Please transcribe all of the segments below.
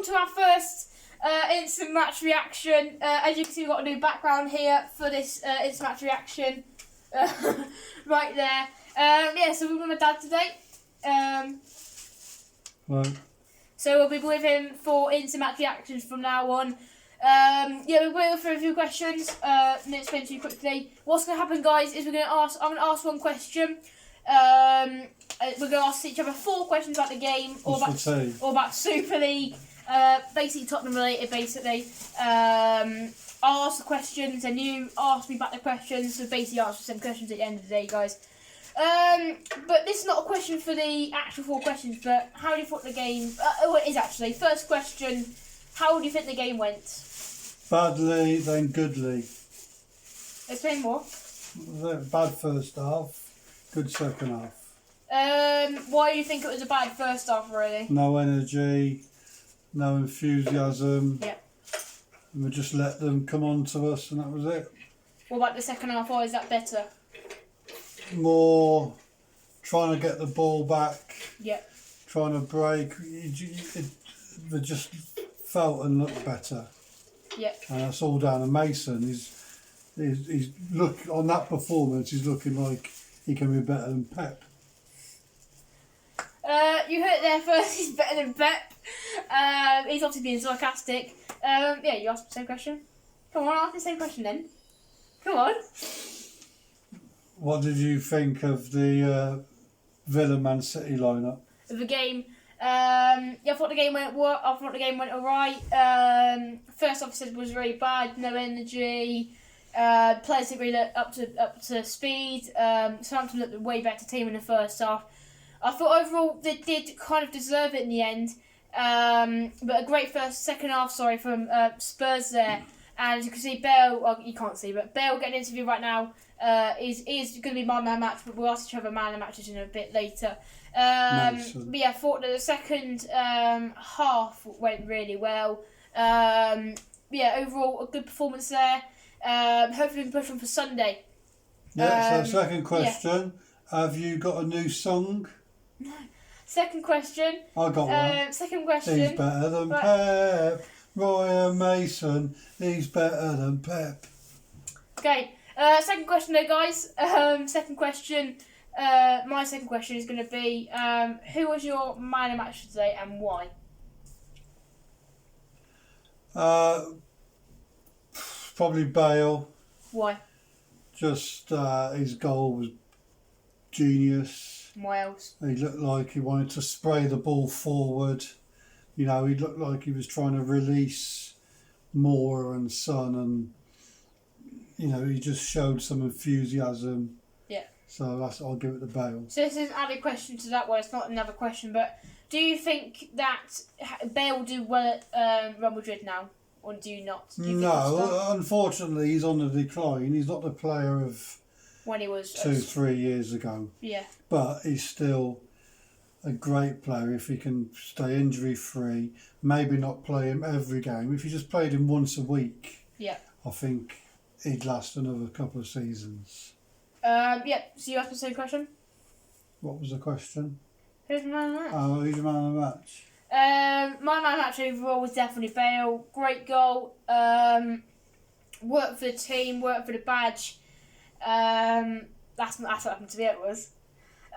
welcome to our first instant match reaction. As you can see, we've got a new background here for this instant match reaction. Right there. Yeah, so we're with my dad today. Right. So we'll be with him for instant match reactions from now on. Yeah, we're going through a few questions. Let's explain to you quickly. What's going to happen, guys, is I'm going to ask one question. We're going to ask each other 4 questions about the game or about Super League. Basically Tottenham related, basically. I'll ask the questions and you ask me back the questions. So basically answer some questions at the end of the day, guys. But this is not a question for the actual 4 questions, but how do you think the game... it is actually. First question, how do you think the game went? Badly, then goodly. Explain more. Bad first half, good second half. Why do you think it was a bad first half, really? No energy, no enthusiasm. Yeah. And we just let them come on to us and that was it. What about the second half? Why is that better? More trying to get the ball back. Yeah. Trying to break. They just felt and looked better. Yeah. And that's all down to Mason. He's look on that performance. He's looking like he can be better than Pep. You heard it there first. He's better than Pep. He's obviously being sarcastic. Yeah, you asked the same question. Come on, ask the same question then. Come on. What did you think of the Villa Man City lineup? The game. Yeah, I thought the game went. I thought the game went alright. First off, it was very bad. No energy. Players didn't really look up to speed. Southampton looked a way better team in the first half. I thought overall they did kind of deserve it in the end. But a great second half, from Spurs there. And as you can see, Bale, well, you can't see, but Bale getting an interview right now is going to be my man match, but we'll ask each other man matches in a bit later. But yeah, I thought that the second half went really well. Yeah, overall, a good performance there. Hopefully we can push on for Sunday. Yeah, so second question. Yeah. Have you got a new song? No. Second question. I got one. Second question. He's better than Pep. Ryan Mason, he's better than Pep. Okay. Second question though, guys. Second question. My second question is going to be, who was your man of the match today and why? Probably Bale. Why? Just his goal was genius. Why else? He looked like he wanted to spray the ball forward. You know, he looked like he was trying to release Moore and Son, and you know, he just showed some enthusiasm. Yeah. So I'll give it to Bale. So this is an added question to that one. It's not another question, but do you think that Bale will do well at Real Madrid now, or do you not? Do you No, unfortunately, he's on the decline. He's not the player of when he was 2-3 years ago. Yeah. But he's still a great player if he can stay injury free. Maybe not play him every game. If you just played him once a week, yeah, I think he'd last another couple of seasons. Yeah. So you asked the same question. What was the question? Who's your man of the match? Oh, who's your man of the match? My man of the match overall was definitely Bale. Great goal. Worked for the team. Worked for the badge. That's what happened to me. It was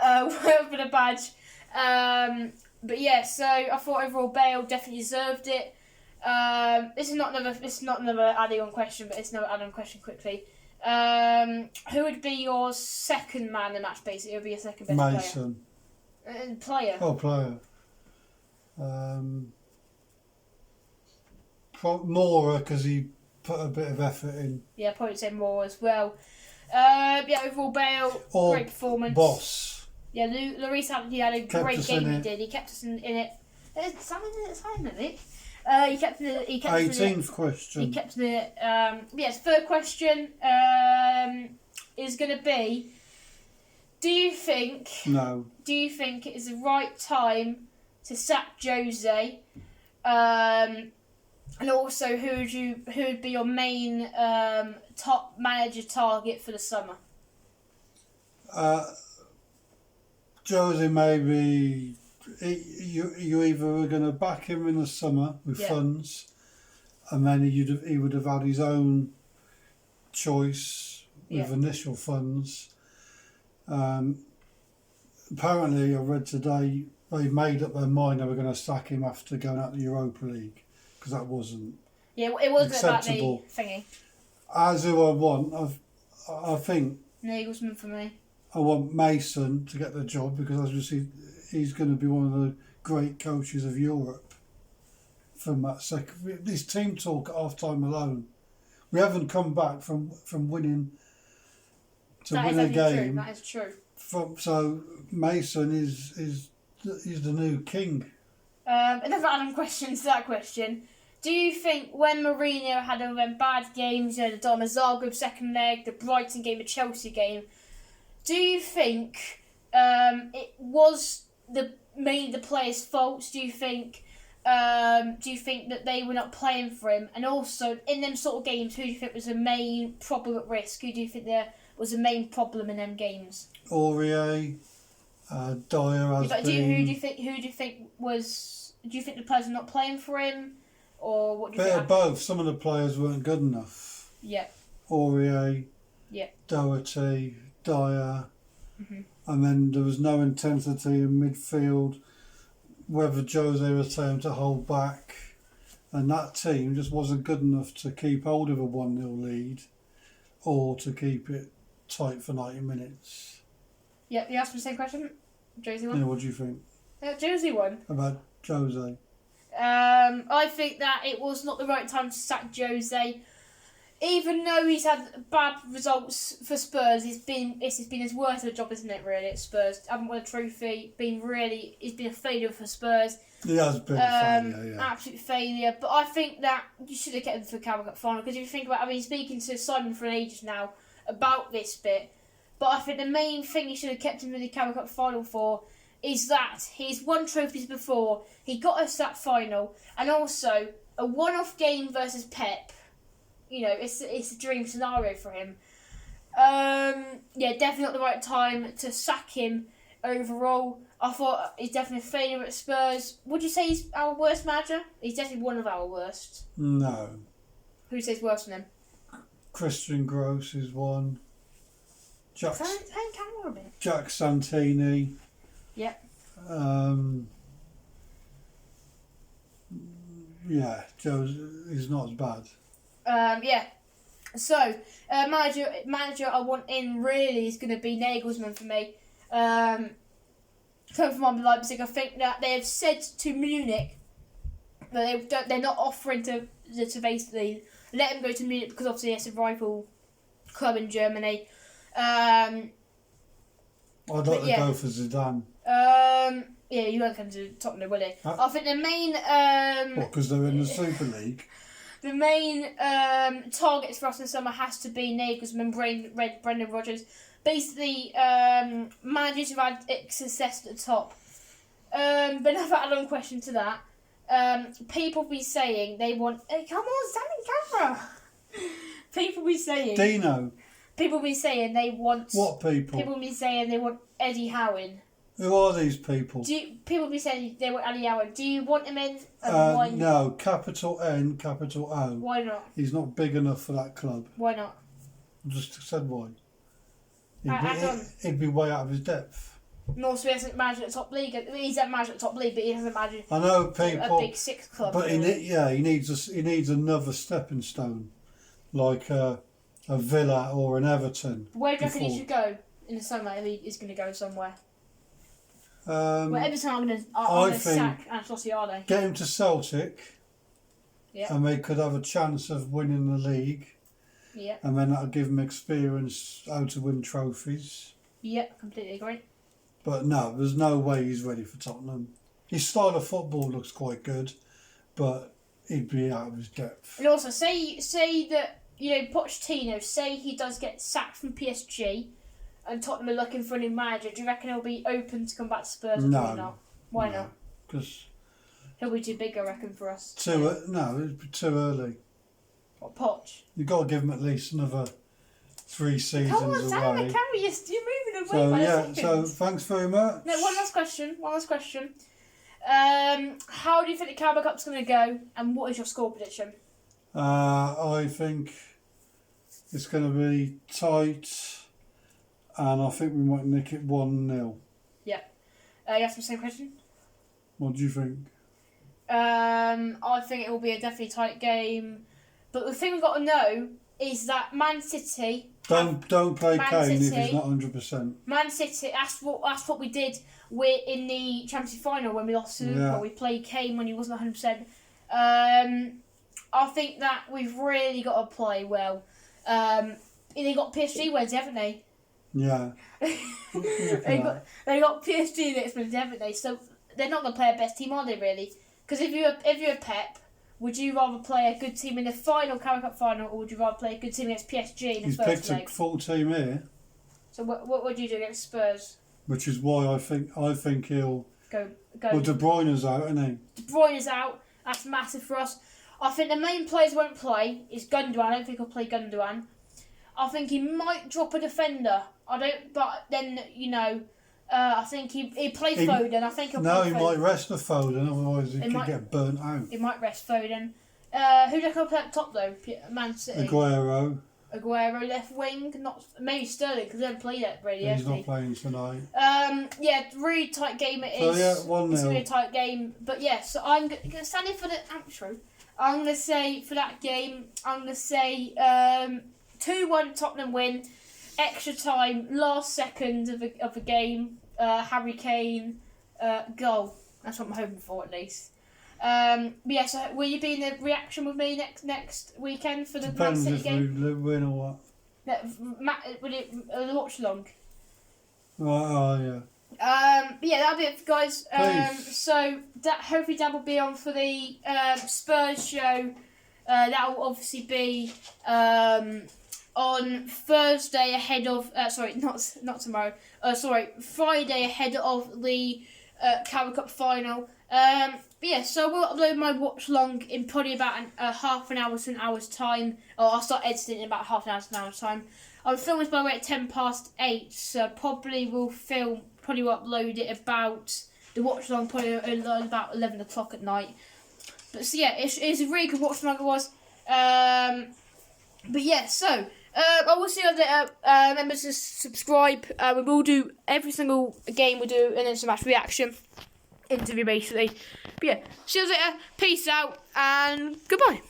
worked for the badge. But yeah, so I thought overall Bale definitely deserved it. This is not another add-on question, but it's another add-on question quickly. Who would be your second man in the match? Basically, would be your second best Mason. Player. Oh, player. Moura, because he put a bit of effort in. Yeah, probably say more as well. Yeah, overall Bale, great performance. Boss. Yeah, Lloris had a great game. He did. He kept us in it. He kept 18th question. He kept it. Yes, third question is going to be: Do you think it is the right time to sack Jose? And also, who would be your main top manager target for the summer? Jose maybe you either were going to back him in the summer with Yeah. funds, and then he would have had his own choice with Yeah. initial funds. Apparently, I read today they made up their mind they were going to sack him after going out the Europa League because that wasn't. Yeah, it wasn't about the Acceptable. thingy. As who I want, I think Nagelsmann for me. I want Mason to get the job because obviously he's going to be one of the great coaches of Europe. From that second, this team talk at half time alone, we haven't come back from winning to That is win a actually game. true. That is true. So Mason is the new king. Another add-on question to that question. Do you think when Mourinho had all them bad games, the Dinamo Zagreb second leg, the Brighton game, the Chelsea game, do you think it was mainly the players' faults? Do you think that they were not playing for him? And also, in them sort of games, who do you think was the main problem at risk? Who do you think there was the main problem in them games? Aurier, Dyer has But been. who do you think was? Do you think the players are not playing for him, or what do you Bit think? of both. Some of the players weren't good enough. Yeah. Aurier, Yeah. Doherty, Dyer, Mhm. and then there was no intensity in midfield. Whether Jose was telling him to hold back, and that team just wasn't good enough to keep hold of a 1-0 lead, or to keep it tight for 90 minutes. Yeah. You asked me the same question. Josie Yeah, one. what do you think Josie one. about Jose? I think that it was not the right time to sack Jose. Even though he's had bad results for Spurs, it's been his worst of a job, isn't it? Really, at Spurs, haven't won a trophy. It's been a failure for Spurs. He has been a failure, yeah. Absolute failure. But I think that you should have kept him for the Carabao Cup final because if you think about, I've been speaking to Simon for ages now about this bit. But I think the main thing you should have kept him in the Carabao Cup final for is that he's won trophies before. He got us that final, and also a one-off game versus Pep. You know, it's a dream scenario for him. Yeah, definitely not the right time to sack him overall. I thought he's definitely a failure at Spurs. Would you say he's our worst manager? He's definitely one of our worst. No. Who says worse than him? Christian Gross is one. Jack Camera a bit. Jack Santini. Yep. Yeah, Joe's is not as bad. Yeah. So, manager I want in really is going to be Nagelsmann for me. Coming from RB Leipzig, I think that they have said to Munich that they're not offering to basically let him go to Munich because obviously it's a rival club in Germany. I'd like to yeah. go for Zidane. Yeah, you won't come to Tottenham, will he? Huh? I think the main What, because they're in the Super League? the main targets for us in summer has to be Nagelsmann, Brendan Rodgers. Basically, managers who've had success at the top. But another add-on question to that. People be saying they want... Hey, come on, stand in camera! People be saying... Dino. People be saying they want... What people? People be saying they want Eddie Howen. Who are these people? People be saying they want Eddie Howen. Do you want him in? And why, No, capital N, capital O. why not? He's not big enough for that club. Why not? I just said why. Add on. He'd be way out of his depth. And also, he hasn't managed at the top league. He's had managed at the top league, but he hasn't managed I know a people, big six club. but he really. needs another stepping stone, like a Villa or an Everton. Where do you reckon he before. should go in the summer if he is going to go somewhere? Um, Well, Everton are going I to think- sack Ancelotti, are they? Get him to Celtic, Yeah. and they could have a chance of winning the league, Yeah. and then that'll give him experience how to win trophies. Yeah, completely agree. But no, there's no way he's ready for Tottenham. His style of football looks quite good, but he'd be out of his depth. And also, say that, Pochettino, say he does get sacked from PSG and Tottenham are looking for a new manager, do you reckon he'll be open to come back to Spurs or No. probably not? Why No. not? Because He'll be too big, I reckon, for us. it'd be too early. What, Poch? You've got to give him at least another 3 seasons Come on, stand on the away. camera, you're moving away So by a yeah, second. so thanks very much. No, one last question. How do you think the Carabao Cup's going to go, and what is your score prediction? I think it's going to be tight, and I think we might nick it 1-0. Yeah. You asked me the same question? What do you think? I think it will be a definitely tight game. But the thing we've got to know is that Man City... Don't play Man Kane if City- he's not 100%. Man City, that's what we did in the Champions League final when we lost to Liverpool. Yeah. We played Kane when he wasn't 100%. I think that we've really got to play well. They got PSG Wednesday, haven't they? Yeah. They got PSG next Wednesday, haven't they? So they're not going to play a best team, are they, really? Because if you're Pep, would you rather play a good team in the final Carabao Cup final, or would you rather play a good team against PSG in the He's first picked leg? a full team here, So what would you do against Spurs? which is why I think he'll. Go. Well, De Bruyne's out, isn't he? De Bruyne is out. That's massive for us. I think the main players won't play is Gundogan. I don't think he'll play Gundogan. I think he might drop a defender. But then I think he play Foden. I think he'll No, play he Foden. might rest the Foden, otherwise he could get burnt out. He might rest Foden. Who do you play up top though? Man City. Aguero left wing. Not maybe Sterling because they haven't played that really. He's not playing tonight. Yeah, really tight game it So is. yeah, It's going to be a 1-0. tight game. But yeah, so I'm going to stand in for the outro. I'm going to say for that game, I'm going to say 2-1 Tottenham win. Extra time, last second of the game. Harry Kane goal. That's what I'm hoping for at least. But yeah, so will you be in the reaction with me next weekend for the Man Depends City if game? we win or what. Will it watch along? Right, oh But yeah, that'll be it, guys. Peace. So hopefully Dad will be on for the Spurs show. That will obviously be on Thursday ahead of not tomorrow. Friday ahead of the Carabao Cup final. But yeah, so we'll upload my watch long in probably about half an hour to an hour's time. Or I'll start editing in about half an hour to an hour's time. I'll film this by the way at 8:10, so probably will upload it about the watch long probably about 11 o'clock at night. But so yeah, it's a really good watch long it was. But yeah, so I will see you later. Remember to subscribe. We will do every single game we do, and then some match reaction interview basically. But yeah, see you later. Peace out and goodbye.